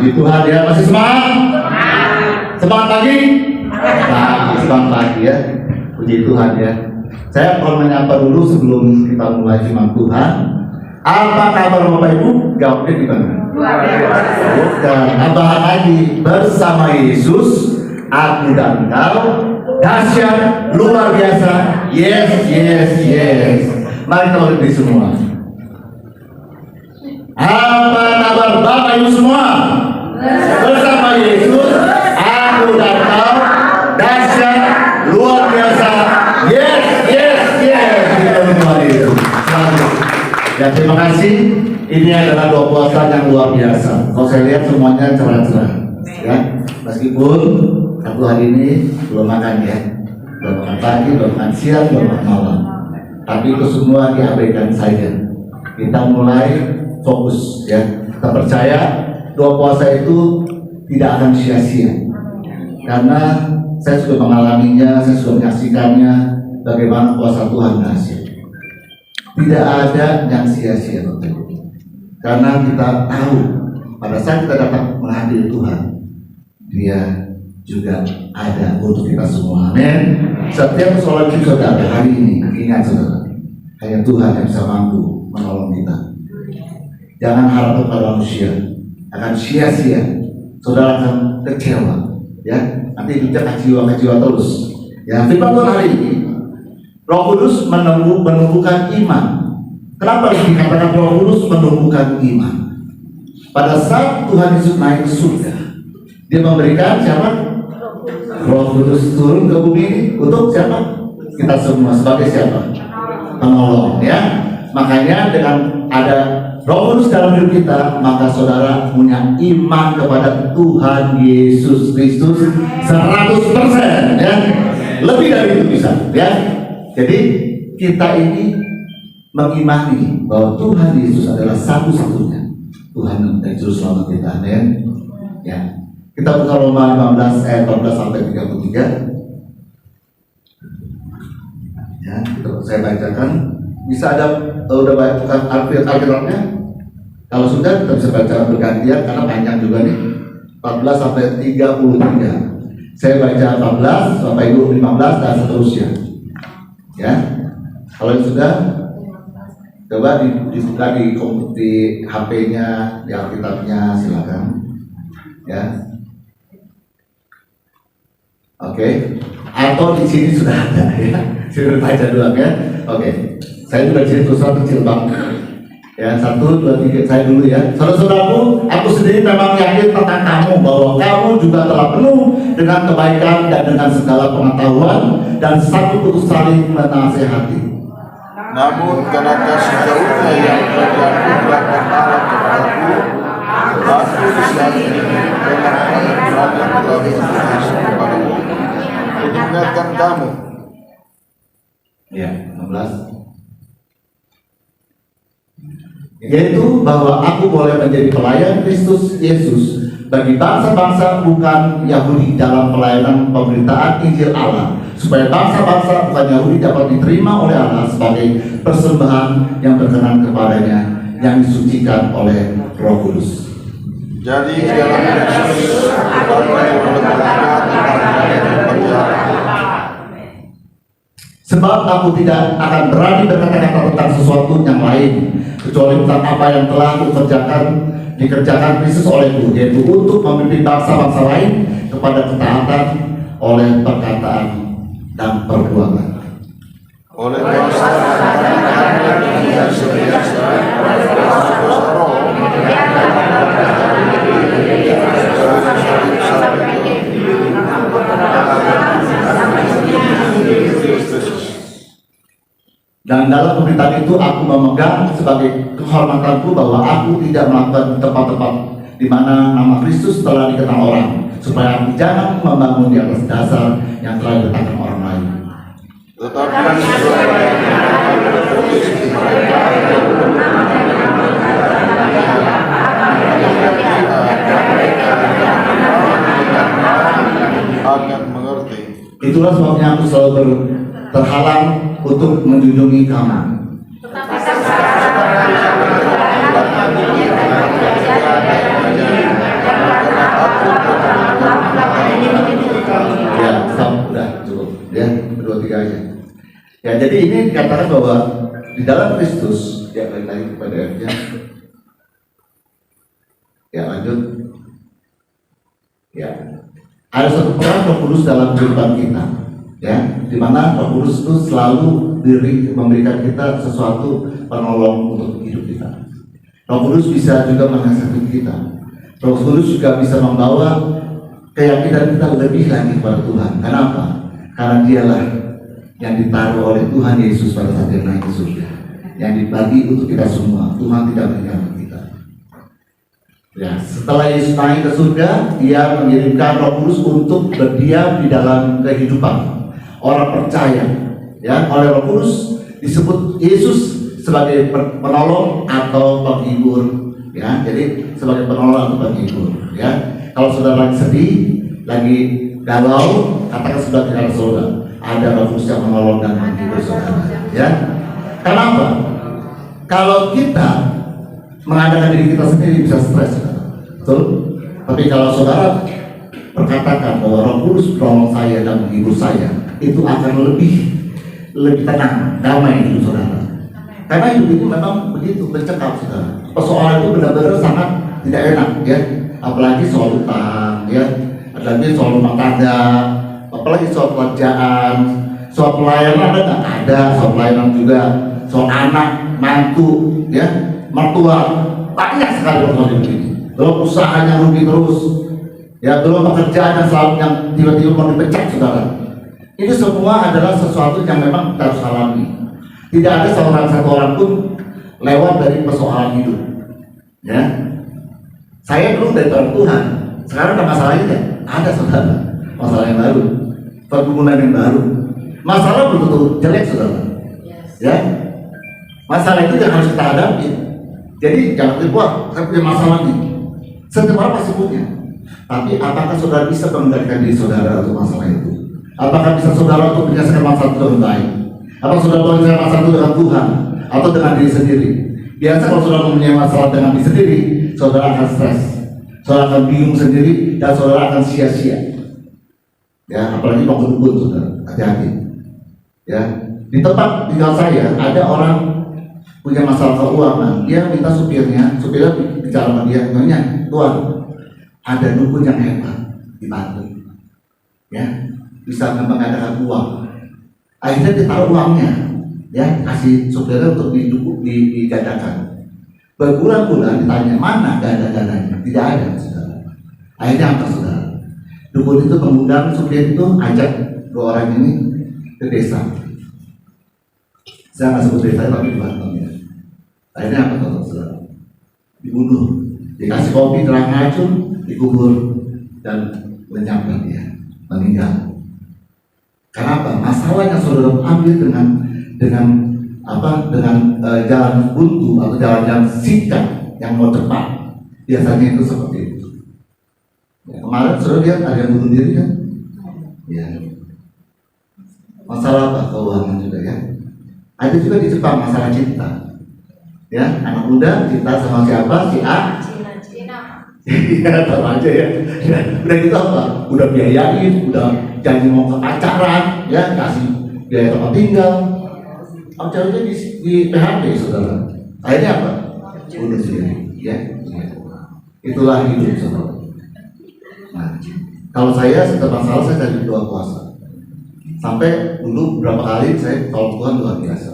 Puji Tuhan ya, masih semangat? Semangat lagi? Semangat lagi ya. Puji Tuhan ya. Saya mau menyapa dulu sebelum kita mulai firman Tuhan. Apa kabar Bapak Ibu? Jawabnya gimana? Bukan, tambahan lagi. Bersama Yesus, aku dan engkau dahsyat, luar biasa. Yes, yes, yes. Mari kita berdiri semua. Apa kabar Bapak Ibu semua? Bersama Yesus, aku dan engkau dahsyat, luar biasa. Yes, yes, yes. Kita Tuhan Yesus. Selamat. Ya, terima kasih. Ini adalah doa puasa yang luar biasa. Kalau saya lihat semuanya cerah-cerah. Ya, meskipun satu hari ini belum makan ya, belum makan pagi, belum makan siang, belum makan malam. Tapi itu semua diabaikan saja. Kita mulai fokus ya. Kita percaya doa puasa itu tidak akan sia-sia. Karena saya sudah mengalaminya, saya sudah menyaksikannya bagaimana kuasa Tuhan dahsyat. Tidak ada yang sia-sia, karena kita tahu pada saat kita datang menghadiri Tuhan, Dia juga ada untuk kita semua. Amin. Setiap persoalan hidup saudara hari ini, ingat saudara, hanya Tuhan yang bisa mampu menolong kita. Jangan harap kepada manusia, akan sia-sia. Saudara akan kecewa, ya. Nanti hidupnya kecewa terus. Ya, firman Tuhan hari ini, Roh Kudus menumbuhkan iman. Kenapa dikatakan Roh Kudus menumbuhkan iman? Pada saat Tuhan Yesus naik ke surga, Dia memberikan siapa? Roh Kudus turun ke bumi ini untuk siapa? Kita semua sebagai siapa? Penolong, ya. Makanya dengan ada Roh Kudus dalam hidup kita, maka saudara punya iman kepada Tuhan Yesus Kristus 100%, ya. Lebih dari itu bisa, ya. Jadi kita ini mengimani bahwa Tuhan Yesus adalah satu-satunya Tuhan dan Juru Selamat kita. Amin. Ya. Kita buka Roma 15 ayat 14 sampai 33. Ya, saya bacakan. Bisa ada udah bukan Alkitabnya? Kalau sudah kita bisa baca bergantian karena panjang juga nih. 14 sampai 33. Saya baca 14 sampai 15 dan seterusnya. Ya, kalau sudah coba dibuka di HP-nya, di Alkitabnya, silakan. Ya, oke. Atau di sini sudah ada ya. Sudah baca dulu ya. Oke. Saya juga cerita surat kecil banget. Ya, 1, 2, 3 saya dulu ya. Saudara-saudaraku, aku sendiri memang yakin tentang kamu bahwa kamu juga telah penuh dengan kebaikan dan dengan segala pengetahuan dan satu untuk saling menasehati. Namun karena sejauhnya yang telah dianugerahkan Allah kepadaku, aku di saat ini dalam keadaan telah berfungsi kepadamu untuk mengingatkan kamu. Ya, 16. Yaitu bahwa aku boleh menjadi pelayan Kristus Yesus bagi bangsa-bangsa bukan Yahudi dalam pelayanan pemberitaan Injil Allah, supaya bangsa-bangsa bukan Yahudi dapat diterima oleh Allah sebagai persembahan yang berkenan kepadanya, yang disucikan oleh Roh Kudus. Jadi dalam Yesus sebab aku tidak akan berani berkata-kata tentang sesuatu yang lain kecuali tentang apa yang telah dikerjakan Kristus olehku, yaitu untuk memimpin bangsa-bangsa lain kepada ketaatan oleh perkataan dan perbuatan. Oleh bangsa yang sebiasa dan dalam pemberitaan itu aku memegang sebagai kehormatanku bahwa aku tidak melakukan tempat-tempat di mana nama Kristus telah dikenal orang, supaya aku jangan membangun di atas dasar yang telah diletakkan orang lain. Tetapi akan mengerti. Itulah sebabnya aku selalu terhalang untuk menjunjungi kamu. lagi PDF-nya. Ya, lanjut. Ya, ada satu peran Roh Kudus dalam kehidupan kita, ya, di mana Roh Kudus itu selalu memberikan kita sesuatu penolong untuk hidup kita. Roh Kudus bisa juga menasihati kita. Roh Kudus juga bisa membawa keyakinan kita lebih lagi kepada Tuhan. Kenapa? Karena Dialah yang ditaruh oleh Tuhan Yesus pada saat Dia naik ke surga, yang dibagi untuk kita semua. Tuhan tidak meninggalkan kita. Ya, setelah Yesus naik ke surga, Dia mengirimkan Roh Kudus untuk berdiam di dalam kehidupan orang percaya. Ya, oleh Roh Kudus disebut Yesus sebagai penolong atau penghibur. Ya, jadi sebagai penolong atau penghibur. Ya, kalau saudara lagi sedih, lagi galau, katakan sudah tidak saudara, ada Roh Kudus yang menolong dan menghibur saudara. Ya, kenapa? Kalau kita mengadakan diri kita sendiri bisa stres, betul? Tapi kalau saudara berkatakan bahwa Roh Kudus menolong saya dan menghibur saya, itu akan lebih tenang, damai hidup saudara. Karena hidup itu memang begitu, mencekam saudara. Persoalan itu benar-benar sangat tidak enak, ya. Apalagi soal utang, ya. Apalagi soal rumah tangga, apalagi soal pekerjaan, soal pelayanan ada, soal pelayanan juga, soal anak, mantu, ya. Mertua, banyak sekali persoalan ini. Belum usahanya rugi terus, ya, belum pekerjaan yang selalu yang tiba-tiba mau dipecat saudara. Ini semua adalah sesuatu yang memang kita harus alami. Tidak ada satu orang pun lewat dari persoalan hidup, ya. Saya dulu dari orang Tuhan, sekarang ada masalah ini, ada saudara, masalah yang baru, pergumulan yang baru, masalah belum tentu jelek saudara, ya. Masalah itu yang harus kita hadapi. Jadi jangan terbuat, saya punya masalah ini. Setiap orang pasti punya. Tapi apakah saudara bisa mengendalikan diri saudara untuk masalah itu? Apakah bisa saudara untuk menyelesaikan masalah itu dengan baik? Apakah saudara mau menyelesaikan masalah itu dengan Tuhan atau dengan diri sendiri? Biasa kalau saudara mempunyai masalah dengan diri sendiri, saudara akan stres, saudara akan bingung sendiri, dan saudara akan sia-sia. Ya, apalagi mau dukun saudara, hati-hati. Ya, di tempat tinggal saya ada orang punya masalah keuangan, dia minta supirnya bicara sama dia, nanya, Tuhan, ada dukun yang hebat di Banten, ya, bisa mengadakan uang. Akhirnya ditaruh uangnya, ya, kasih supirnya untuk digandakan. Berbulan-bulan ditanya mana dana-dananya, tidak ada, saudara. Akhirnya apa saudara? Dukun itu mengundang supir itu, ajak dua orang ini ke desa. Saya nggak sebut desa tapi di Banten, ya. Akhirnya apa saudara? Dibunuh, dikasih kopi terang racun, dikubur dan lenyapkan dia, meninggal. Kenapa? Masalah yang saudara ambil dengan jalan buntu atau jalan yang singkat yang mau cepat, biasanya itu seperti itu. Ya, kemarin saudara lihat ada yang bunuh diri kan? Ya. Masalah apa? Keuangan juga, ya. Ada juga di Jepang masalah cinta. Ya, anak muda cinta sama siapa? Si A. Iya, tahu aja ya. Udah gitu apa? Udah biayain, udah janji mau ke pacaran, ya, kasih biaya tempat tinggal. Pacarnya di PHP saudara. Akhirnya apa? Bunuh diri, ya. Itulah hidup saudara. Nah, kalau saya setiap masalah saya cari doa puasa. Sampai dulu beberapa kali saya tolong Tuhan luar biasa.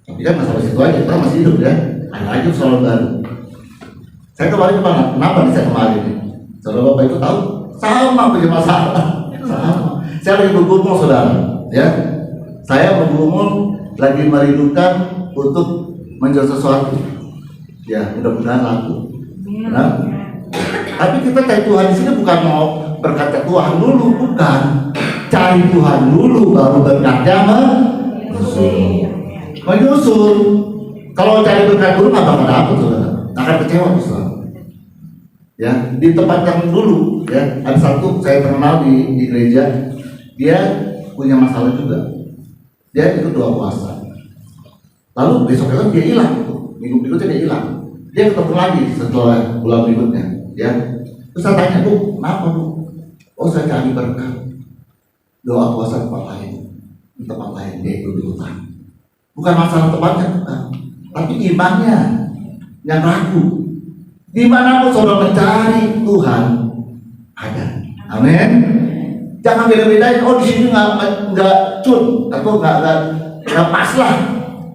Tapi kan masalah situ aja, kita masih hidup, ya. Ada lagi soal baru. Saya kemarin kemana? Kenapa nih saya kemarin? Saudara Bapak itu tahu? Sama punya masalah. Sama. Saya lagi bergumul saudara, ya. Saya bergumul lagi merindukan untuk menjual sesuatu. Ya, mudah-mudahan laku. Nah, tapi kita cari Tuhan di sini bukan mau berkata Tuhan dulu, bukan. Cari Tuhan dulu, baru berkatnya menyusul. Kalau cari berkat dulu nggak bakal dapet saudara, akan kecewa saudara. Ya, di tempat yang dulu, ya, ada satu saya kenal di gereja, dia punya masalah juga. Dia ikut doa puasa. Lalu besok dia hilang, minggu berikutnya dia hilang. Dia ketemu lagi setelah bulan berikutnya, ya. Terus saya tanya, Bu, kenapa Bu? Oh, saya cari berkat. Doa puasa tempat lain, di tempat lain dia ikut di hutan. Bukan masalah tempatnya, bukan. tapi imannya yang ragu. Dimanapun saudara mencari Tuhan ada. Amin. Jangan beda-bedain. Oh, di sini nggak cun, atau nggak pas lah.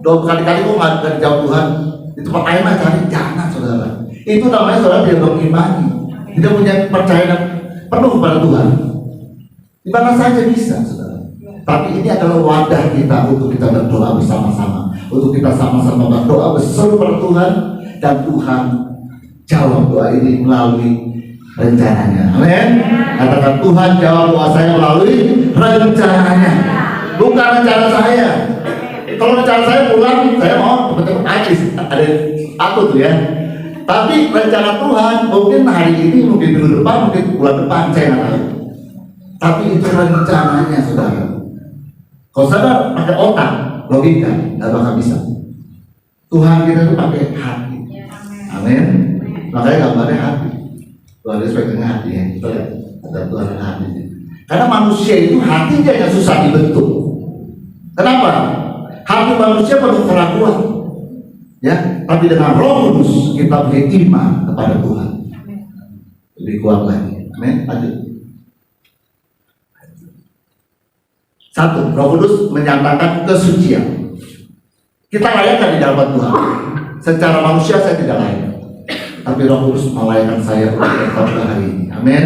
2 kali-kali kok nggak dijawab Tuhan. Di tempat lain mah cari, jangan saudara. Itu namanya saudara tidak mengimani, tidak punya percaya penuh kepada Tuhan. Di mana saja bisa, saudara. Tapi ini adalah wadah kita untuk kita berdoa bersama-sama, untuk kita sama-sama berdoa bersama pada Tuhan, dan Tuhan jawab doa ini melalui rencananya. Amin. Katakan, Tuhan jawab doa saya melalui rencananya, bukan rencana saya. Kalau rencana saya pulang, saya mau betul habis ada aku tuh ya. Tapi rencana Tuhan mungkin hari ini, mungkin minggu depan, mungkin bulan depan, saya nggak tahu. Tapi itu rencananya, saudara. Kalau saudara pakai otak, logika, nggak bakal bisa. Tuhan kita itu pakai hati. Amin. Makanya gambarnya hati. Tuhan Yesus pegang hati ya. Kita lihat ada Tuhan dengan hati. Karena manusia itu hatinya yang susah dibentuk. Kenapa? Hati manusia penuh keraguan. Ya, tapi dengan Roh Kudus kita punya iman kepada Tuhan. Lebih kuat lagi. Amin. Lanjut. 1. Roh Kudus menyatakan kesucian. Kita layakkan di hadapan Tuhan. Secara manusia saya tidak layak, tapi Roh Kudus melayakkan saya untuk pada hari ini. Amin.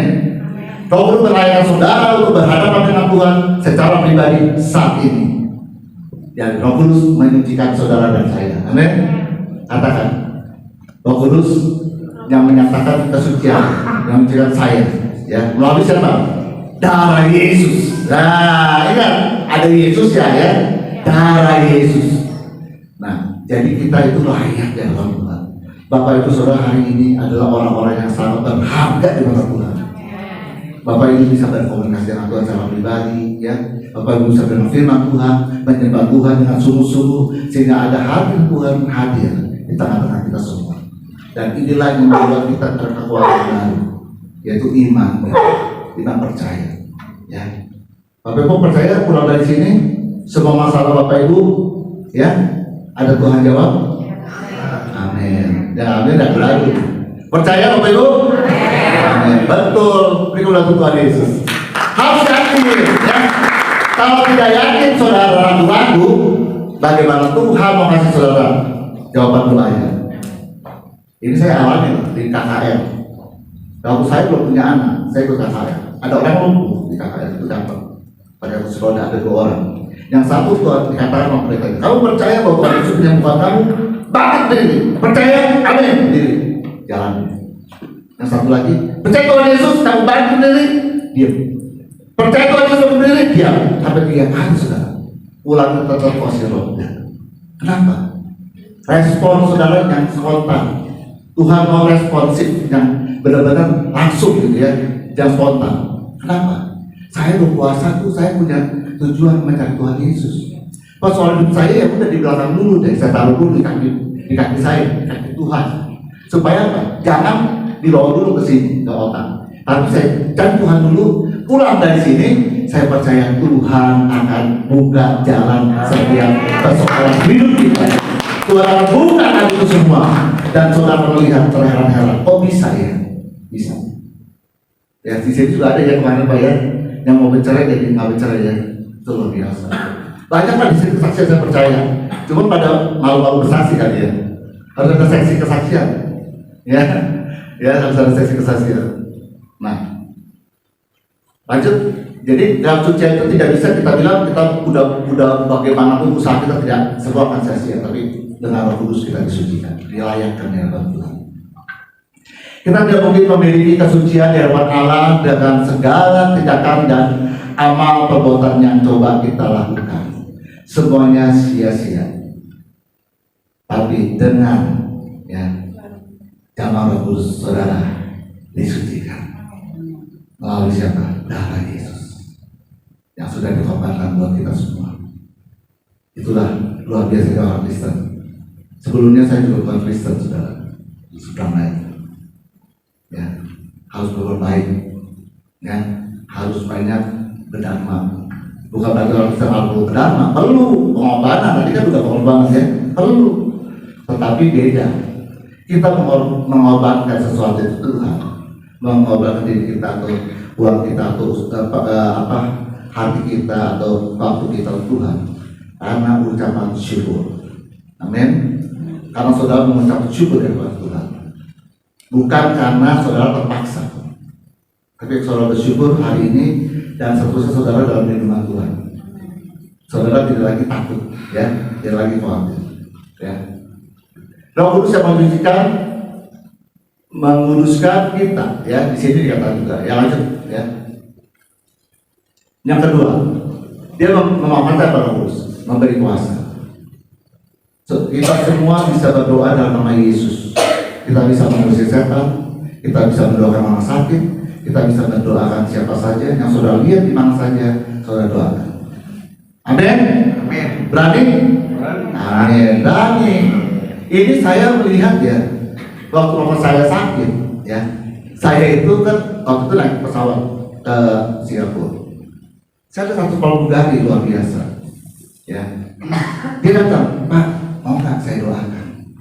Roh Kudus melayakkan saudara untuk berhadapan dengan Tuhan secara pribadi saat ini. Dan Roh Kudus menyucikan saudara dan saya. Amin. Katakan, Roh Kudus yang menyatakan kesucian, yang menyucikan saya, ya, melalui siapa? Darah Yesus. Nah, ingat, ada Yesus ya, darah Yesus. Nah, jadi kita itu layak di hadapan Tuhan. Bapak Ibu Saudara hari ini adalah orang-orang yang sangat berharga di mata Tuhan. Bapak Ibu bisa berkomunikasi dengan Tuhan secara pribadi, ya. Bapak Ibu bisa dengan firman Tuhan, menyembah Tuhan dengan sungguh-sungguh, sehingga ada hati Tuhan hadir di tengah-tengah kita semua. Dan inilah yang membuat kita terkekuatan baru, yaitu iman, ya. Iman percaya, ya. Bapak Ibu percaya pulang dari sini semua masalah Bapak Ibu, ya, ada Tuhan jawab. Amin. Dan amin dan lagi. Percaya Bapak Ibu? Amin. Betul. Berikutlah Tuhan Yesus. Harus yakin, ya. Kalau tidak yakin saudara ragu-ragu, bagaimana Tuhan mau kasih saudara jawaban doanya? Ini saya alami di KKR. Kalau saya belum punya anak, saya ikut KKR. Ada orang lumpuh di KKR itu dapat. Pada sekolah ada 2 orang. Yang satu Tuhan dikatakan sama mereka, kamu percaya bahwa Tuhan Yesus menyembuhkan kamu? Bangkit diri. Percaya? Amin. Diri. Jalan. Yang satu lagi, percaya Tuhan Yesus, kamu bangkit diri. Diam. Percaya Tuhan Yesus berdiri, diam. Sampai 3 kali saudara. Pulang ke terkosi rohnya. Kenapa? Respon saudara yang spontan. Tuhan mau responsif yang benar-benar langsung gitu ya, yang spontan. Kenapa? Saya berpuasa tuh saya punya tujuan mencari Tuhan Yesus. Pas soal hidup saya ya udah di belakang dulu deh, saya taruh dulu di kaki saya, di kaki Tuhan. Supaya apa? Jangan dibawa dulu ke sini, ke otak. Tapi saya cari Tuhan dulu, pulang dari sini, saya percaya Tuhan akan buka jalan setiap persoalan hidup kita. Tuhan akan buka itu semua, dan saudara melihat terheran-heran. Oh bisa ya? Bisa. Ya di sini juga ada yang kemarin Pak ya, yang mau bercerai jadi nggak bercerai ya. Itu luar biasa. Banyak kan di sini kesaksian saya percaya. Cuma pada malu-malu bersaksi kali ya. Harus ada seksi kesaksian. Ya, ya harus ada seksi kesaksian. Nah, lanjut. Jadi dalam suci itu tidak bisa kita bilang kita udah bagaimanapun usaha kita tidak semua akan sia-sia, tapi dengan Roh Kudus kita disucikan, dilayakkan di hadapan Tuhan. Kita tidak mungkin memiliki kesucian di hadapan Allah dengan segala tindakan dan amal perbuatan yang coba kita lakukan. Semuanya sia-sia. Tapi dengan jamaah Roh Kudus saudara disucikan melalui siapa? Darah Yesus yang sudah dikorbankan buat kita semua. Itulah luar biasa orang Kristen. Sebelumnya saya juga bukan Kristen, saudara. Sudah naik. Ya, harus berbuat baik. Ya, harus banyak berdharma. Bukan berarti orang Kristen harus berdharma. Perlu pengorbanan. Tadi kan udah pengorbanan ya. Perlu. Tetapi beda. Kita mengorbankan sesuatu itu Tuhan, mengorbankan diri kita atau uang kita atau hati kita atau waktu kita Tuhan, karena ucapan syukur. Amin. Karena saudara mengucap syukur kepada Tuhan, bukan karena saudara terpaksa, tapi saudara bersyukur hari ini dan seterusnya saudara dalam lindungan Tuhan. Saudara tidak lagi takut, ya, tidak lagi khawatir, ya. Roh Kudus yang menguduskan kita, ya. Di sini dikatakan juga. Yang lanjut, ya. Yang kedua, dia memamankan Roh Kudus, memberi kuasa. Kita semua bisa berdoa dalam nama Yesus. Kita bisa mengusir setan, kita bisa mendoakan orang sakit, kita bisa mendoakan siapa saja yang saudara lihat di mana saja, saudara doakan. Amin. Amin. Berani? Amin. Berani. Ini saya melihat, ya, waktu mama saya sakit, ya, saya itu kan waktu itu naik pesawat ke Singapura. Saya ada satu pramugari luar biasa, ya. Dia datang, Pak, mau nggak saya doakan?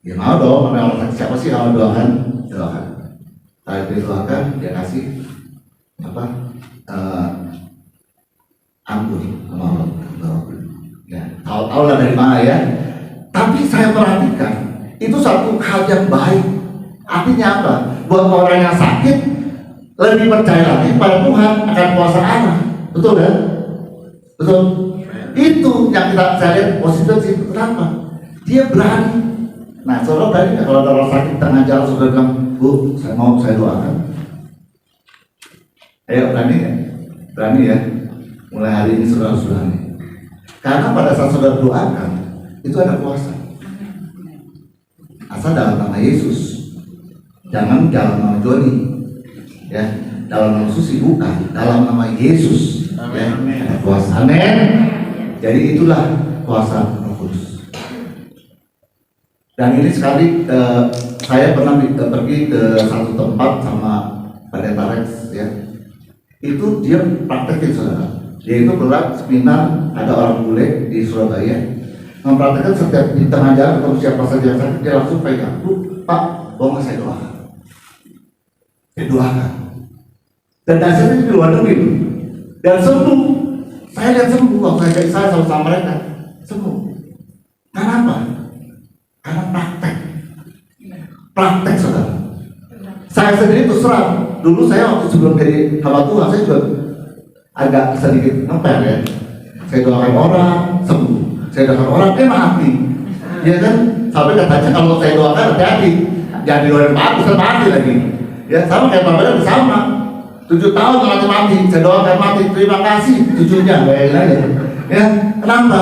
Ya mau dong, orang siapa sih kalau doakan? Doakan. Saya doakan, dia kasih ampun sama Allah. Ya, tahu lah dari mana, ya. Tapi saya perhatikan itu satu hal yang baik. Artinya apa? Buat orang yang sakit lebih percaya lagi pada Tuhan akan kuasa Allah. Betul kan? Betul. Itu yang saya lihat positif. Kenapa? Dia berani. Nah, saudara berani nggak kalau ada orang sakit tengah jalan saudara bilang, Bu, saya doakan. Ayo, berani nggak? Berani, ya. Mulai hari ini saudara harus berani. Karena pada saat saudara doakan itu ada kuasa. Asal dalam nama Yesus, jangan dalam nama Joni, ya, dalam nama Susi, bukan, dalam nama Yesus. Ya, ada kuasa. Amin. Jadi itulah kuasa Roh Kudus. Dan ini sekali saya pernah pergi ke satu tempat sama Pendeta Rex, ya. Itu dia praktekin, saudara. Dia itu berat seminar, ada orang bule di Surabaya mempraktekkan setiap di tengah jalan atau siapa saja yang sakit, dia langsung pegang, Pak, mau nggak saya doakan? Dia doakan. Dan hasilnya di luar negeri, dan sembuh. Saya lihat sembuh waktu saya sama mereka, sembuh. Kenapa? Karena praktek, saudara. Saya sendiri terus terang, dulu saya waktu sebelum jadi hamba Tuhan, saya juga agak sedikit ngepel, ya. Saya doakan orang sembuh, saya doakan orang mati, ya kan? Sampai katanya kalau saya doakan hati-hati, jangan doakan mati lagi, ya. Sama kayak Bapak sama, 7 tahun mati, saya doakan mati, terima kasih 7-nya, ya. Kenapa?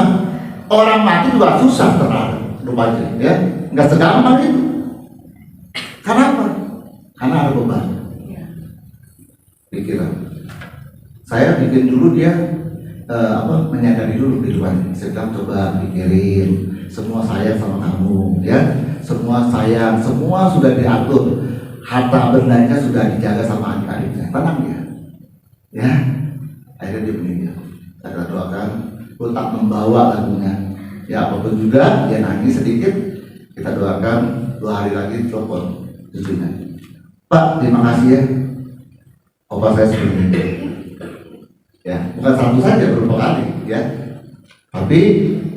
Orang mati juga susah terang, rupanya, ya, nggak segampang itu. Kenapa? Karena ada beban pikiran. Saya bikin dulu dia menyadari dulu kehidupan. Saya bilang coba pikirin, semua sayang sama kamu, ya, semua sayang, semua sudah diatur, harta bendanya sudah dijaga sama adik-adiknya, tenang dia, ya. Akhirnya dia meninggal. Saya doakan, aku tak membawa lagunya, ya, apapun juga dia nangis sedikit, kita doakan 2 hari lagi telepon cucunya, Pak, terima kasih, ya, opa saya sudah meninggal. Ya, bukan satu saja, beberapa kali, ya. Tapi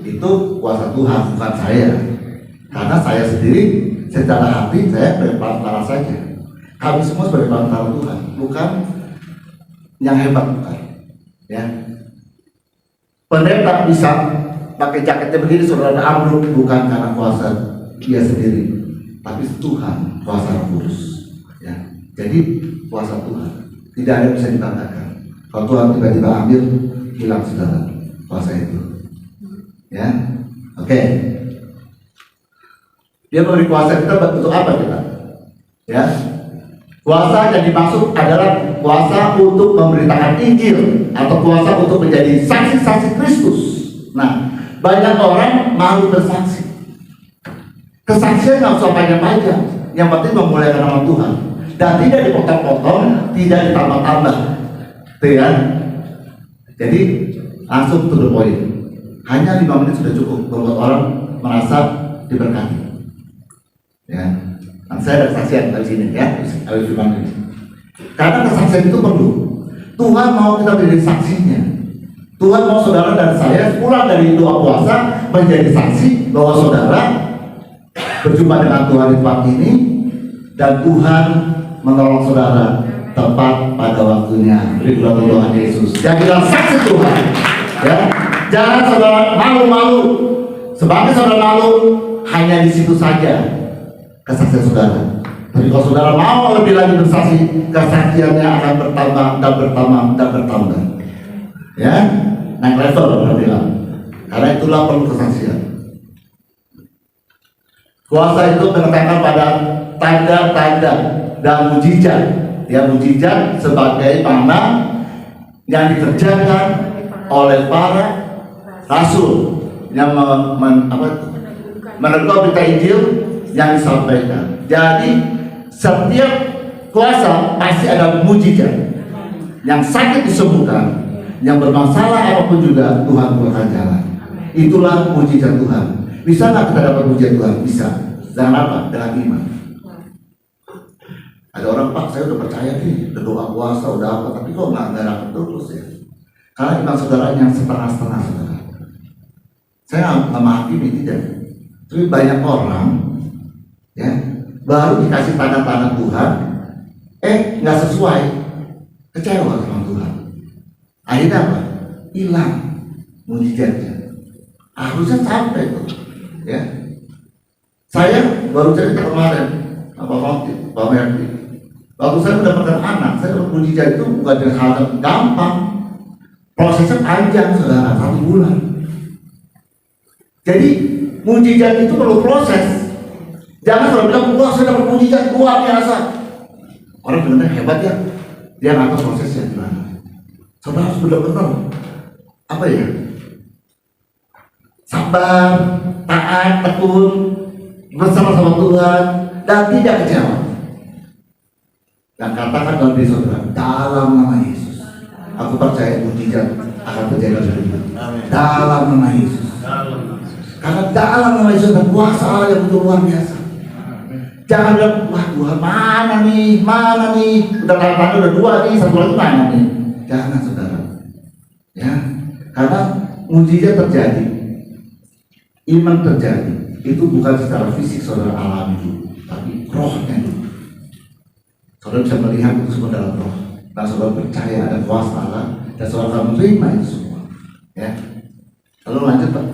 itu kuasa Tuhan, bukan saya. Karena saya sendiri secara hati saya sebagai perantara saja. Kami semua sebagai perantara Tuhan, bukan yang hebat, bukan. Ya. Pendeta bisa pakai jaketnya begini saudara ambruk, bukan karena kuasa dia sendiri, tapi Tuhan, kuasa Roh Kudus. Ya. Jadi kuasa Tuhan tidak ada yang bisa dibanggakan. Kalau Tuhan tiba-tiba ambil, hilang saudara kuasa itu, ya. Oke. Dia memberi kuasa kita untuk apa kita? Ya. Kuasa yang dimaksud adalah kuasa untuk memberitakan Injil atau kuasa untuk menjadi saksi-saksi Kristus. Nah, banyak orang mau bersaksi. Kesaksian nggak usah panjang-panjang, yang penting memuliakan nama Tuhan dan tidak dipotong-potong, tidak ditambah-tambah. Ya. Jadi langsung to the point. Hanya 5 menit sudah cukup membuat orang merasa diberkati. Ya, nah, saya ada kesaksian dari sini ya, dari firman ini. Karena kesaksian itu perlu. Tuhan mau kita menjadi saksinya. Tuhan mau saudara dan saya pulang dari doa puasa menjadi saksi bahwa saudara berjumpa dengan Tuhan di tempat ini dan Tuhan menolong saudara tepat pada waktunya. Beri puji Tuhan Yesus. Jadilah saksi Tuhan. Ya, jangan saudara malu-malu. Sebagai saudara malu hanya di situ saja kesaksian saudara. Tapi kalau saudara mau lebih lagi bersaksi, kesaksiannya akan bertambah dan bertambah dan bertambah. Ya, naik level saya bilang. Karena itulah perlu kesaksian. Kuasa itu menekankan pada tanda-tanda dan mujizat. Ya, mujizat sebagai mana yang dikerjakan oleh para rasul yang menegur berita Injil yang disampaikan. Jadi setiap kuasa pasti ada mujizat. Yang sakit disembuhkan, yang bermasalah apapun juga Tuhan buatkan jalan. Itulah mujizat Tuhan. Bisa nggak kita dapat mujizat Tuhan? Bisa. Dengan apa? Dengan iman. Ada orang, Pak, saya udah percaya nih, udah doa puasa, udah apa, tapi kok nggak dapat terus ya? Karena iman saudara yang setengah-setengah saudara. Saya nggak menghakimi, tidak. Tapi banyak orang, ya, baru dikasih tanda-tanda Tuhan, nggak sesuai, kecewa sama Tuhan. Akhirnya apa? Hilang mujizatnya. Harusnya sampai tuh, ya. Saya baru cerita kemarin, Pak Merti. Waktu saya mendapatkan anak, saya dapat mujizat itu bukan dengan hal yang gampang. Prosesnya panjang, saudara, 1 bulan. Jadi mujizat itu perlu proses. Jangan selalu bilang, wah saya dapat mujizat luar biasa. Orang benar-benar hebat ya, dia nggak tahu prosesnya gimana. Saudara harus benar-benar apa ya? Sabar, taat, tekun, bersama-sama Tuhan, dan tidak kecewa. Dan katakan dalam diri saudara, dalam nama Yesus, aku percaya mujizat akan terjadi dalam hidup. Dalam nama Yesus. Karena dalam nama Yesus ada kuasa Allah yang begitu luar biasa. Jangan bilang, wah Tuhan mana nih, udah tanda udah 2 nih, 1 lagi mana nih? Jangan saudara. Ya, karena mujizat terjadi, iman terjadi, itu bukan secara fisik saudara alami dulu, tapi rohnya dulu. Saudara bisa melihat itu semua dalam roh. Dan saudara percaya ada kuasa Allah dan saudara akan menerima itu semua. Ya. Lalu lanjut Pak.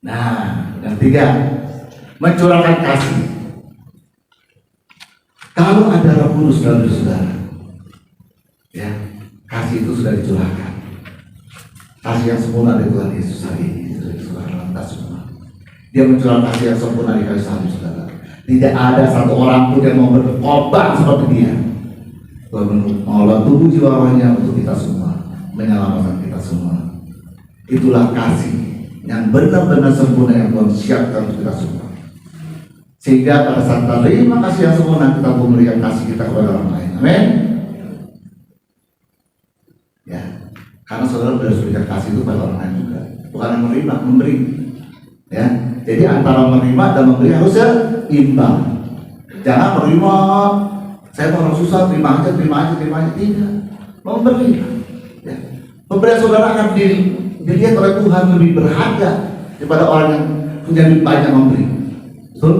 Nah, yang 3, mencurahkan kasih. Kalau ada Roh Kudus dalam diri saudara, ya, kasih itu sudah dicurahkan. Kasih yang sempurna dari Tuhan Yesus hari ini sudah dicurahkan atas semua. Dia mencurahkan kasih yang sempurna di kayu salib saudara. Tidak ada satu orang pun yang mau berkorban seperti dia. Tuhan mengolah tubuh jiwa rohnya untuk kita semua, menyelamatkan kita semua. Itulah kasih yang benar-benar sempurna yang Tuhan siapkan untuk kita semua. Sehingga pada saat terima kasih yang sempurna, kita memberikan kasih kita kepada orang lain. Amin. Ya, karena saudara harus berikan kasih itu pada orang lain juga, bukan yang menerima, memberi. Ya, jadi antara menerima dan memberi harusnya imbang. Jangan menerima, saya mau orang susah, terima aja, tidak. Memberi. Ya. Pemberian saudara akan dilihat oleh Tuhan lebih berharga daripada orang yang punya lebih banyak memberi. Betul?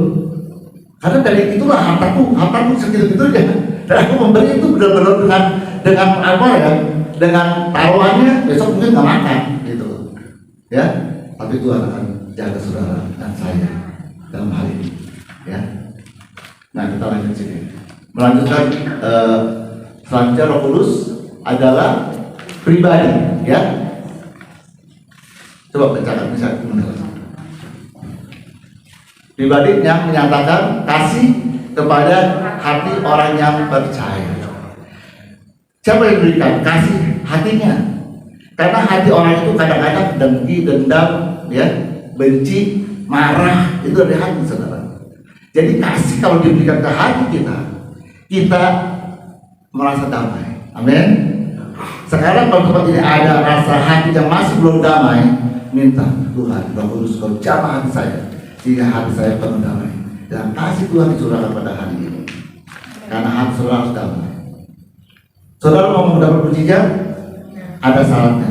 Karena dari itulah hartaku segitu-gitunya. Dan aku memberi itu benar-benar dengan apa ya? Dengan taruhannya besok mungkin nggak makan, gitu. Ya, tapi Tuhan akan jaga saudara dan saya dalam hal ini. Ya. Nah, kita lanjut sini. Melanjutkan selanjutnya Roh Kudus adalah pribadi, ya. Coba bacakan misalnya pribadi yang menyatakan kasih kepada hati orang yang percaya. Siapa yang berikan kasih? Hatinya. Karena hati orang itu kadang-kadang dengki, dendam, ya, benci, marah, itu dari hati saudara. Jadi kasih kalau diberikan ke hati kita merasa damai. Amin. Sekarang kalau tempat ini ada rasa hati yang masih belum damai, minta Tuhan, Roh Kudus kau jamah hati saya sehingga hati saya penuh damai. Dan kasih Tuhan dicurahkan pada hari ini. Karena hati saudara harus damai. Saudara mau mendapat mujizat, ada syaratnya,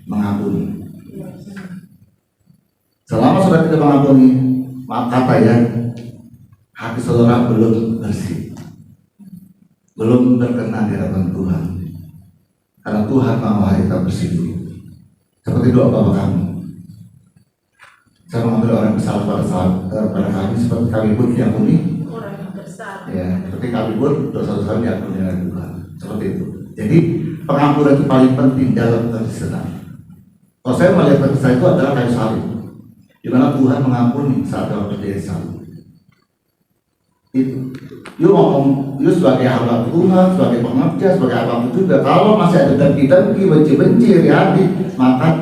mengampuni. Selama saudara tidak mengampuni, maaf kata ya, hati saudara belum bersih, belum berkenan di hadapan Tuhan. Karena Tuhan mau hari kita bersih dulu. Seperti doa Bapak kami. Saya mengambil orang bersalah pada kami, seperti kami pun diampuni. Ya, seperti kami pun dosa-dosa diampuni oleh Tuhan. Seperti itu. Jadi pengampunan itu paling penting dalam Kristen. Kalau saya melihat Kristen itu adalah kayu salib, di mana Tuhan mengampuni saat dalam berdiri salib. Itu. You ngomong, you sebagai hamba Tuhan, sebagai pengerja, sebagai apapun juga. Kalau masih ada dengki-dengki, benci-benci di hati, maka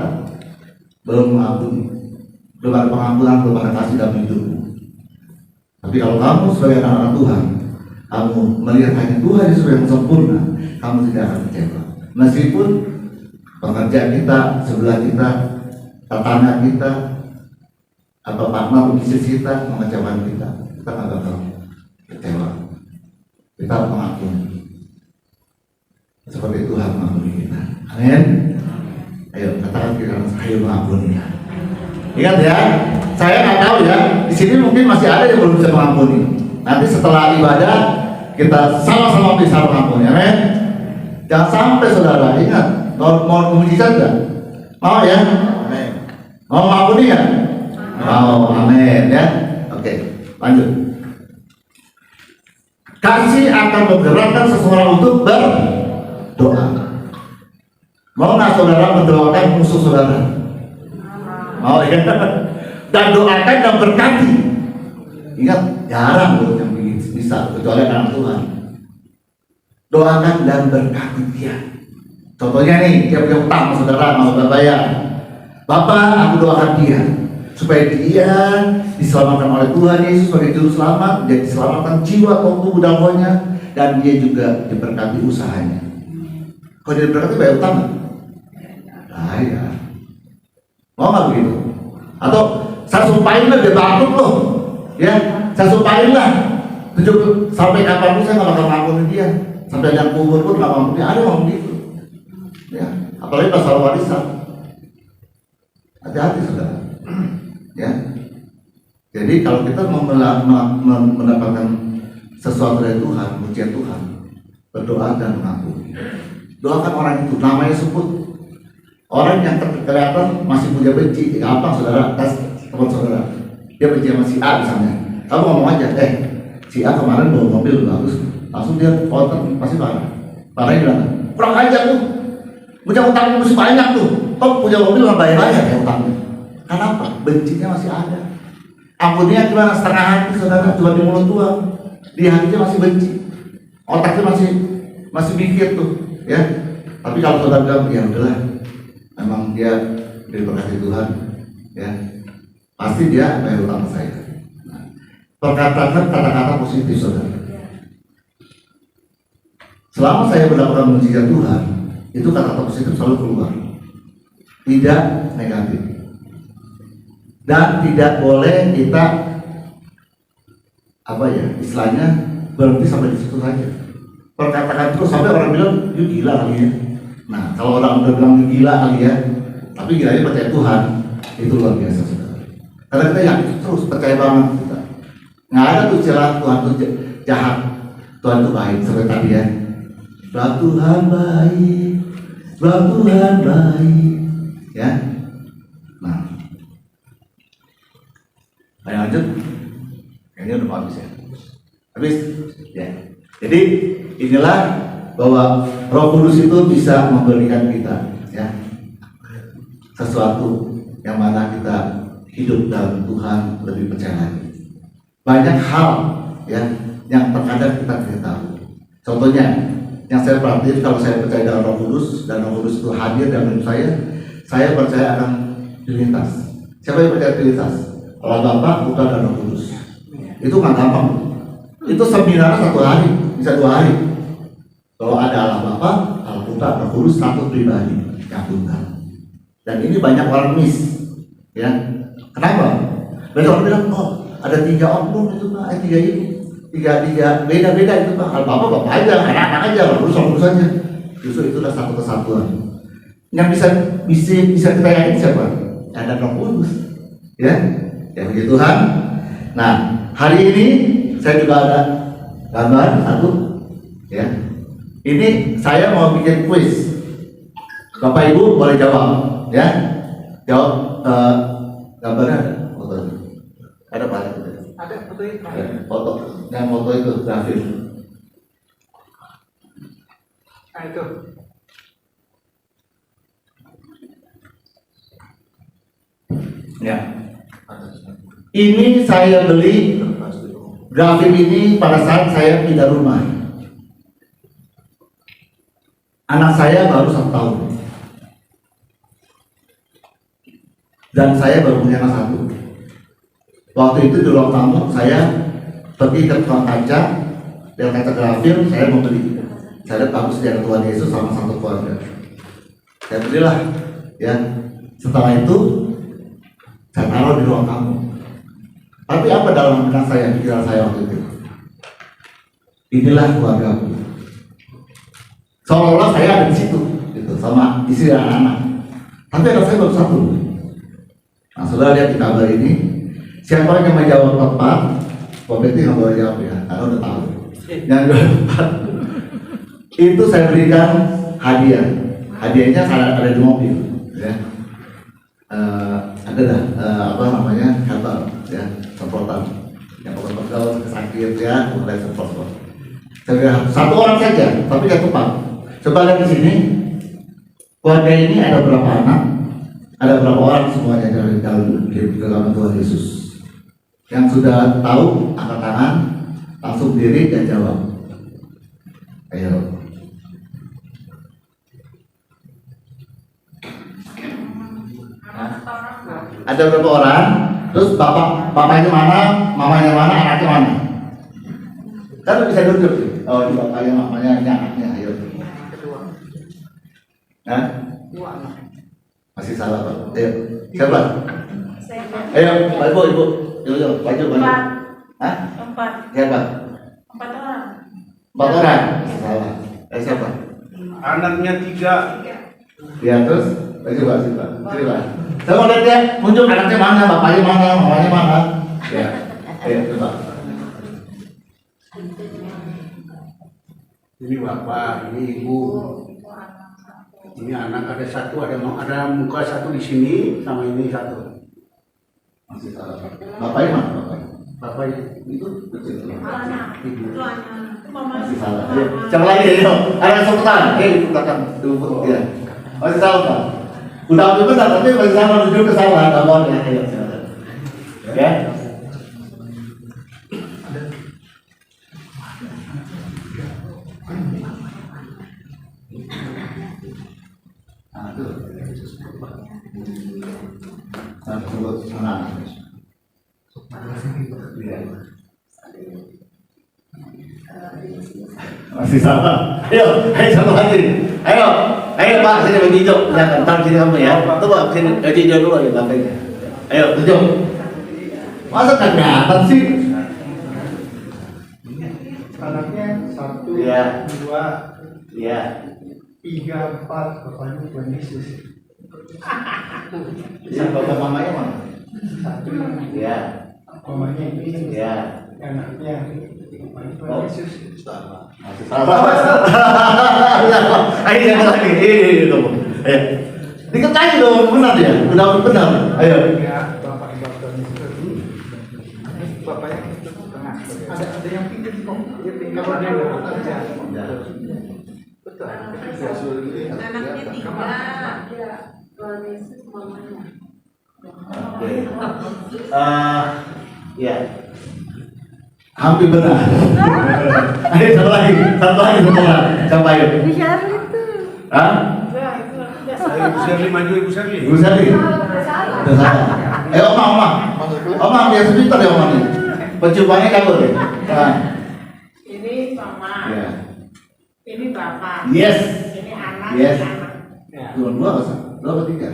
belum mengampuni, belum ada pengampunan, belum ada kasih dalam hidupmu. Tapi kalau kamu sebagai anak-anak Tuhan, kamu melihat hanya Tuhan Yesus yang sempurna, kamu tidak akan kecewa. Meskipun pengerja kita, sebelah kita, tetangga kita, atau partner bisnis kita mengecewakan kita nggak bakal kecewa. Kita mengampuni seperti Tuhan mengampuni kita. Amin. Ayo katakan kita ayo mengampuni. Ingat ya, saya nggak tahu ya. Di sini mungkin masih ada yang belum bisa mengampuni. Nanti setelah ibadah kita sama-sama bisa mengampuni. Amin. Jangan sampai saudara ingat mau mujizat nggak? Mau ya? Amin. Mau mengampuni ya? Mau. Amin ya. Oke, lanjut. Kasih akan menggerakkan seseorang untuk berdoa. Mau nggak saudara mendoakan musuh saudara? Mau ya? Dan doakan dan berkati. Ingat, jarang loh yang bisa kecuali anak Tuhan. Doakan dan berkati dia. Contohnya nih, dia punya utang sama saudara, mau bayar. Bapak, aku doakan dia supaya dia diselamatkan oleh Tuhan Yesus sebagai juru selamat, dia diselamatkan jiwa, tubuh, dan rohnya, dan dia juga diberkati usahanya. Kalau dia diberkati bayar utang nggak? Bayar. Mau nggak begitu? Atau saya sumpahin lah dia bangkrut loh, ya saya sumpahin lah sampai kapanpun saya nggak bakal ngampuni dia, sampai yang kubur pun nggak ngampuni. Ada yang begitu, ya apalagi pasal warisan. Hati-hati saudara. Ya, jadi kalau kita mau mendapatkan sesuatu dari Tuhan, pujian Tuhan, berdoa dan mengampuni. Doakan orang itu, namanya sebut. Orang yang kelihatan masih punya benci, gampang saudara, tes teman saudara, dia benci sama si A misalnya. Kamu ngomong aja, si A kemarin bawa mobil bagus, langsung dia konten pasti parah. Parahnya bilang, kurang aja tuh, punya utang masih banyak tuh, kok punya mobil nggak bayar aja ya utangnya. Kenapa? Bencinya masih ada. Ampuninya gimana? Setengah hati saudara, cuma di mulut doang. Di hatinya masih benci. Otaknya masih mikir tuh, ya. Tapi kalau saudara bilang, ya udahlah, memang dia diberkati Tuhan, ya. Pasti dia bayar utang saya. Nah, perkatakan kata-kata positif saudara. Selama saya mendapatkan mujizat Tuhan, itu kata-kata positif selalu keluar, tidak negatif. Dan tidak boleh kita istilahnya berhenti sampai di situ saja. Perkataan terus sampai orang bilang, "You gila kali ya." Nah, kalau orang udah bilang "You gila kali ya," tapi gilanya percaya Tuhan, itu luar biasa saudara. Karena kita yakin terus percaya banget kita. Nggak ada tuh istilah Tuhan itu jahat, Tuhan itu baik seperti tadi ya. Tuhan baik, Tuhan baik, ya. Nah. Ayo lanjut, kayaknya udah habis ya. Habis, ya. Jadi inilah bahwa Roh Kudus itu bisa memberikan kita, ya, sesuatu yang mana kita hidup dalam Tuhan lebih percaya lagi. Banyak hal, ya, yang terkadang kita tidak tahu. Contohnya, yang saya perhatiin kalau saya percaya dalam Roh Kudus dan Roh Kudus itu hadir dalam hidup saya percaya akan Trinitas. Siapa yang percaya Trinitas? Allah Bapa, Putra dan Roh Kudus. Itu nggak gampang. Itu seminarnya 1 hari, bisa 2 hari. Kalau ada Allah Bapa, Allah Putra, Allah Kudus, satu pribadi yang tunggal. Dan ini banyak orang miss, ya. Kenapa? Banyak orang bilang, oh ada 3 oknum itu Pak, 3 ini, 3 beda-beda itu Pak. Kalau Bapak aja, anak-anak aja, urusan-urusannya. Justru itulah satu kesatuan. Yang bisa kita yakin siapa? Ada Roh Kudus, ya. Ya puji Tuhan. Nah, hari ini saya juga ada gambar satu, ya. Ini saya mau bikin kuis. Bapak Ibu boleh jawab, ya. Jawab gambarnya ada, foto itu. Ada Pak? Ada foto itu. Foto, yang foto itu grafis. Nah itu. Ya. Ini saya beli grafik ini pada saat saya pindah rumah. Anak saya baru 1 tahun. Dan saya baru punya anak 1. Waktu itu di ruang tamu saya pergi ke tukang kaca, dengan kaca grafir saya membeli. Saya lihat bagus dari Tuhan Yesus sama satu keluarga. Saya belilah, ya. Setelah itu saya taruh di ruang tamu. Tapi apa dalam benak saya, pikiran saya waktu itu? Inilah keluargaku. Seolah-olah saya ada di situ, gitu, sama istri dan anak-anak. Tapi anak saya baru 1. Nah, saudara lihat di gambar ini, siapa yang menjawab tepat? Bapak Betty nggak boleh jawab ya, karena udah tahu. Yang jawab tepat itu saya berikan hadiah. Hadiahnya ada di mobil, ya. Ada dah apa namanya herbal, ya, semprotan yang pegel sakit, ya, mulai semprot. Saya 1 orang saja, tapi yang tepat. Coba lihat di sini, keluarga ini ada berapa anak? Ada berapa orang semuanya dari dalam Tuhan Yesus? Yang sudah tahu angkat tangan, langsung berdiri dan jawab. Ayo. Ada berapa orang? Terus bapaknya mana, mamanya mana, anaknya mana? Kan bisa duduk. Oh, ini bapaknya, mamanya, ini anaknya. Ayo. Hah? Masih salah Pak. Ayo. Siapa? Ayo, Pak Ibu, Ibu. Yuk, maju. Hah? 4. Siapa? 4 orang. 4 orang. Salah. Siapa? Anaknya 3. Ya, terus maju Pak, sini Pak. Sini Pak. Saya mau lihat ya, munjuk anaknya mana, bapaknya mana, mamanya mana. Ya. Ayo, coba. Ini bapak, ini ibu. Ini anak ada 1, ada muka 1 di sini, sama ini 1. Masih salah Pak. Bapaknya mana, bapaknya? Bapaknya Itu kecil. Anak. Ibu. Itu anak. Itu mama. Masih salah. Ayo, coba lagi, ayo. Ada sebutan. Di belakang. Dulu, ya. Masih salah Pak. Udah ambil benar, tapi masih sama menuju ke salah. Gambarnya, ayo. Silakan. Ya. Nah, itu. Nah, sebut sana. Iya. Masih salah. Ayo, satu lagi. Ayo Pak, sini bagi hijau. Jangan taruh sini kamu ya. Coba sini bagi hijau dulu ya bapaknya. Ayo, tunjuk. Masa nggak kelihatan sih? anaknya 1, Iya. 2, Iya. 3, 4. Bapaknya Tuhan Yesus. Yang bapak mamanya mana? 1. Iya. Mamanya ini. Iya. Anaknya bapaknya Tuhan Oh. Yesus. Masih salah. Ayo jangan lagi. Ini kamu. Ayo. Dikit lagi dong, benar ya? Udah benar. Ayo. Ya, bapaknya Tuhan Yesus. Bapaknya itu tengah. Ada yang pinggir kok. Dia tinggal dia nggak kerja. Betul. Anaknya 3. Oke. Ya. Hampir benar. Ayo satu lagi semua. Siapa ayo? Bicara itu. Hah? Enggak, itu enggak Ayo, Ibu Sherly maju, Ibu Sherly. Ibu Sari. Udah salah. Ayo Oma biasa pintar ya Oma nih. Penciumannya kabur ya. Nah. Ini sama. Ya. Ini bapak. Yes. Ini anak. Yes. Ini anak. Ya. Dua atau tiga?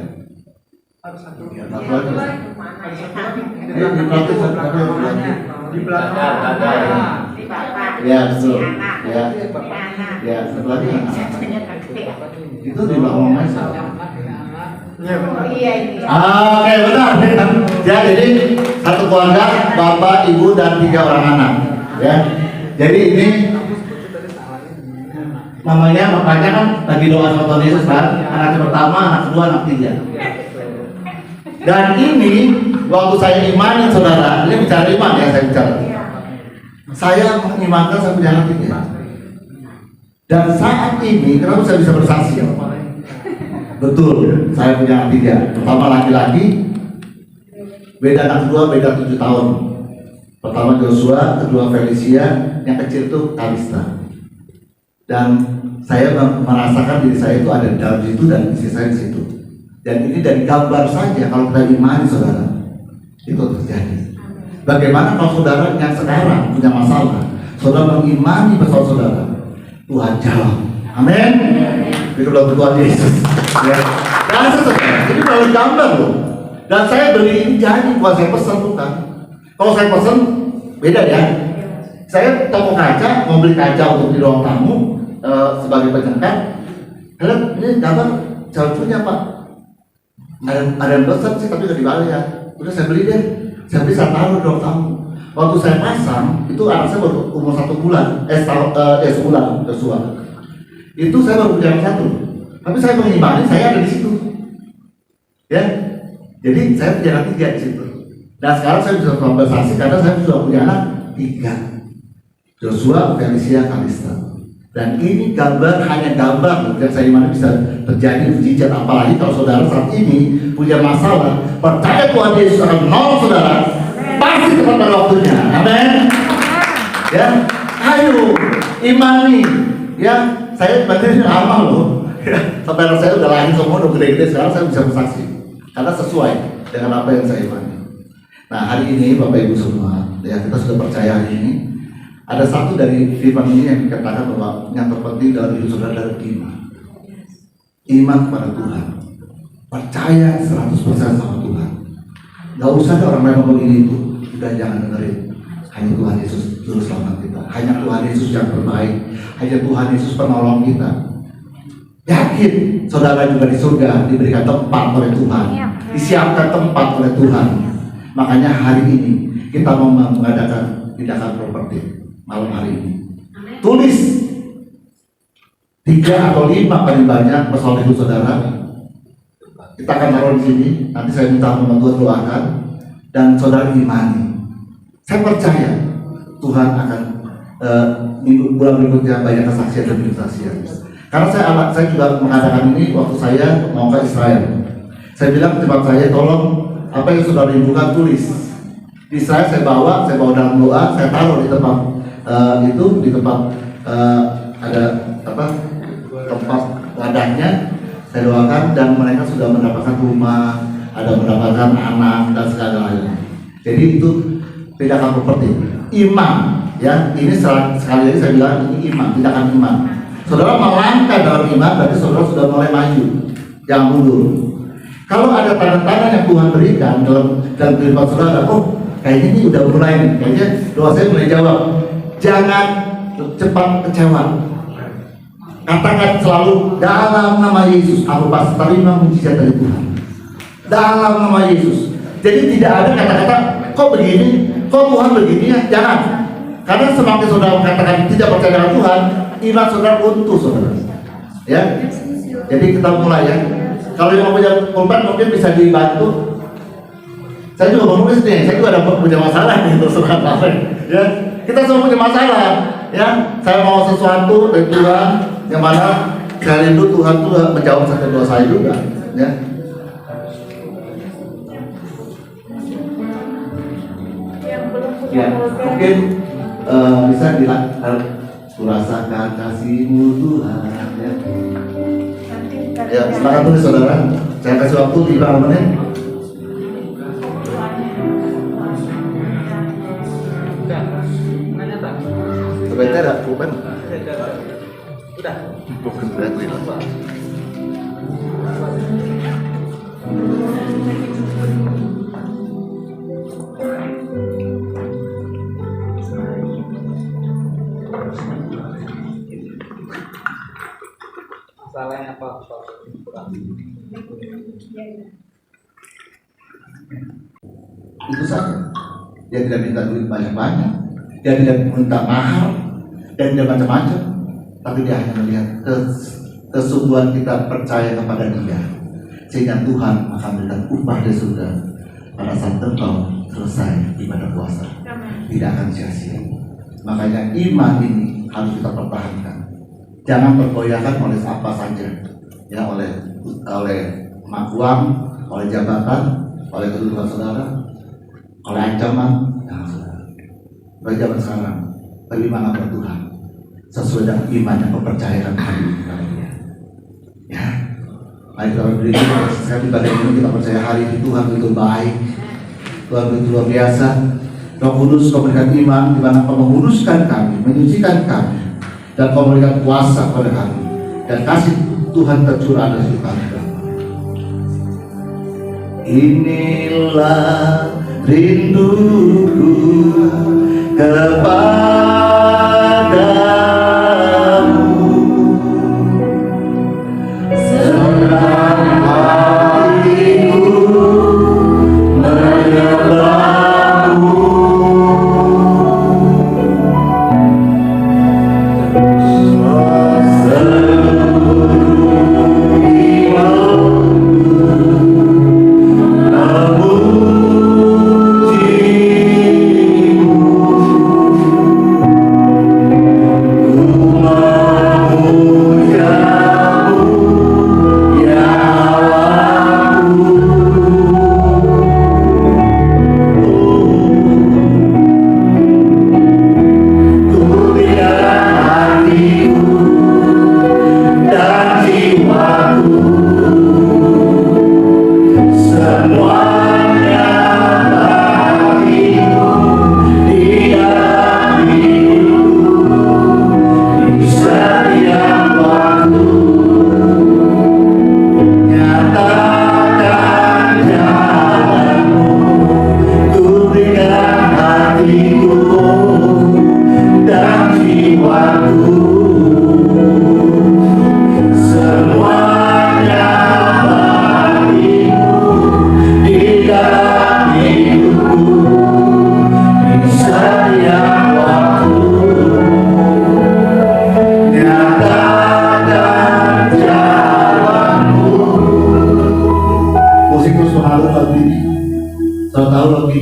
Harus satu. Ya, Yang satu dua aja. itu mana Harus ya? satu lagi. Di belakang sana. Di belakang. Ini bapak. Ya, betul. Si anak. Ya. Ini anak. Ya, satu lagi. Satunya kakek. Itu di belakang Maisa. Iya, Oh benar. iya ini. Oke, benar. Ya, jadi satu keluarga, bapak, ibu, dan 3 orang anak. Ya, jadi ini bapaknya kan lagi doa sama Tuhan Yesus kan, anak pertama, anak kedua, anak 3. Dan ini waktu saya imanin saudara, ini bicara iman ya saya bicara. Saya mengimankan saya punya anak 3. Dan saat ini kenapa saya bisa bersaksi? Betul, saya punya anak 3. Pertama laki-laki, beda anak kedua, beda 7 tahun. Pertama Joshua, kedua Felicia, yang kecil itu Kalista. Dan saya merasakan diri saya itu ada di dalam situ dan istri saya di situ. Dan ini dari gambar saja kalau kita imani saudara, itu terjadi. Bagaimana kalau saudara yang sekarang punya masalah, saudara mengimani bersama saudara, Tuhan jawab. Amin. Itu dalam Tuhan Yesus. Ya. Dan saudara, ini melalui gambar loh. Dan saya beli ini jadi, bukan saya pesan bukan. Kalau saya pesan beda ya. Saya toko kaca, mau beli kaca untuk di ruang tamu sebagai penyekat. Kalian ini gambar jauh punya Pak. Ada yang pesan sih tapi nggak dibayar. Udah saya beli deh. Saya beli, saya taruh di ruang tamu. Waktu saya pasang, itu anak saya baru umur 1 bulan, sebulan, Joshua. Itu saya baru punya anak 1. Tapi saya mengimani saya ada di situ. Ya, jadi saya punya anak 3 di situ. Dan sekarang saya bisa konversasi karena saya sudah punya anak 3. Joshua, Felicia, Kalista. Dan ini gambar, hanya gambar yang saya imani bisa terjadi mujizat. Apalagi kalau saudara saat ini punya masalah, percaya Tuhan Yesus akan menolong saudara. Pasti tepat pada waktunya. Amin. Ya, ayo imani. Ya, saya berarti lama loh. Ya, sampai anak saya udah lahir semua, udah gede-gede. Sekarang saya bisa bersaksi karena sesuai dengan apa yang saya imani. Nah, hari ini Bapak Ibu semua, ya kita sudah percaya hari ini. Ada satu dari firman ini yang dikatakan bahwa yang terpenting dalam hidup saudara adalah iman. Iman kepada Tuhan. Percaya 100% sama Tuhan. Gak usah ada orang lain ngomong ini itu. Udah jangan dengerin. Hanya Tuhan Yesus juru selamat kita. Hanya Tuhan Yesus yang terbaik. Hanya Tuhan Yesus penolong kita. Yakin saudara juga di surga diberikan tempat oleh Tuhan. Disiapkan tempat oleh Tuhan. Makanya hari ini kita mau mengadakan tindakan properti malam hari ini. Tulis 3 atau 5 kali banyak persoalan hidup saudara. Kita akan taruh di sini. Nanti saya minta membantu doakan dan saudara imani. Saya percaya Tuhan akan bulan berikutnya banyak kesaksian dan kesaksian. Karena saya juga mengadakan ini waktu saya mau ke Israel. Saya bilang ke tempat saya, tolong apa yang sudah rindukan tulis. Di Israel saya bawa dalam doa, saya taruh di tempat itu di tempat ada apa tempat wadahnya. Saya doakan dan mereka sudah mendapatkan rumah, ada mendapatkan anak dan segala-galanya. Jadi itu tindakan properti, iman, ya. Ini sekali lagi saya bilang ini iman, tindakan iman. Saudara melangkah dalam iman, berarti saudara sudah mulai maju, jangan mundur. Kalau ada tanda-tanda yang Tuhan berikan dalam kehidupan saudara, oh kayaknya ini udah mulai nih, kayaknya doa saya mulai jawab. Jangan cepat kecewa. Katakan selalu dalam nama Yesus aku pasti terima mujizat dari Tuhan. Dalam nama Yesus. Jadi tidak ada kata-kata kok begini, kok Tuhan begini ya, jangan. Karena semakin saudara mengatakan tidak percaya dengan Tuhan, iman saudara runtuh saudara. Ya. Jadi kita mulai ya. Kalau yang punya pulpen mungkin bisa dibantu. Saya juga mau nulis nih, saya juga ada punya masalah nih terus terang. Ya. Kita semua punya masalah, ya. Saya mau sesuatu dari Tuhan, yang mana saya rindu Tuhan tuh menjawab satu doa saya juga, ya. Yang belum punya Ya, pulpen. mungkin bisa bilang kurasakan kasih-Mu Tuhan, ya. Ya, silakan tulis saudara. Saya kasih waktu 5 menit. Nanya tak? Sebentar ada pulpen. Udah. Bukan berarti lah. Masalahnya apa? Itu saja. Dia tidak minta duit banyak-banyak, dia tidak minta mahal, dan tidak macam-macam. Tapi dia hanya melihat kesungguhan kita percaya kepada Dia, sehingga Tuhan akan memberikan upah di surga pada saat engkau selesai ibadah puasa. Tidak akan sia-sia. Makanya iman ini harus kita pertahankan. Jangan tergoyahkan oleh apa saja, ya, oleh uang, oleh jabatan, oleh kedudukan saudara, oleh ancaman. Jangan saudara. Pada zaman sekarang, beriman kepada Tuhan sesuai dengan iman yang mempercayakan hari kepada Dia. Ya, mari kita berdiri. Sekali pada ini kita percaya hari ini Tuhan itu baik, Tuhan itu luar biasa. Roh Kudus kau berikan iman di mana kau menguruskan kami, menyucikan kami, dan kau memberikan kuasa kepada kami, dan kasih Tuhan tercurah atas hidup kami. Inilah rinduku kepadamu, senang hatiku menyembahmu.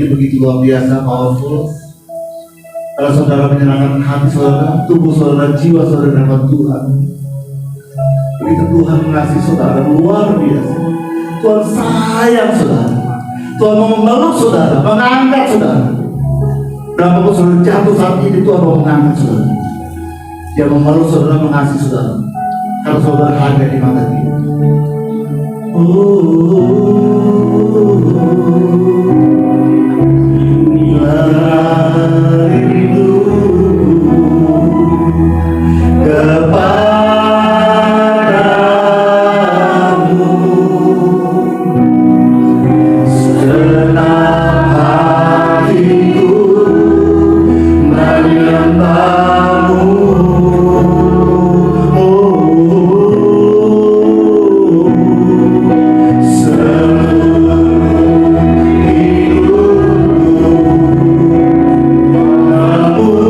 Begitu luar biasa, powerful. Kalau saudara menyerahkan hati saudara, tubuh saudara, jiwa saudara dapat Tuhan. Begitu Tuhan mengasihi saudara luar biasa. Tuhan sayang saudara. Tuhan mau memeluk saudara, mengangkat saudara. Berapapun saudara jatuh saat ini, Tuhan mau mengangkat saudara. Dia memeluk saudara, mengasihi saudara. Kalau saudara ada di mata Dia. Namun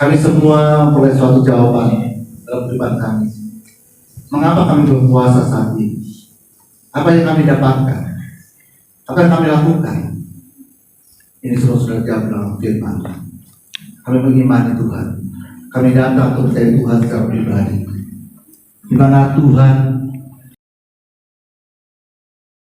Kami semua memperoleh suatu jawaban dalam kehidupan kami. Mengapa kami berpuasa saat ini? Apa yang kami dapatkan? Apa yang kami lakukan? Ini semua sudah jawab dalam firman. Kami mengimani Tuhan. Kami datang untuk mencari Tuhan secara pribadi. Di mana Tuhan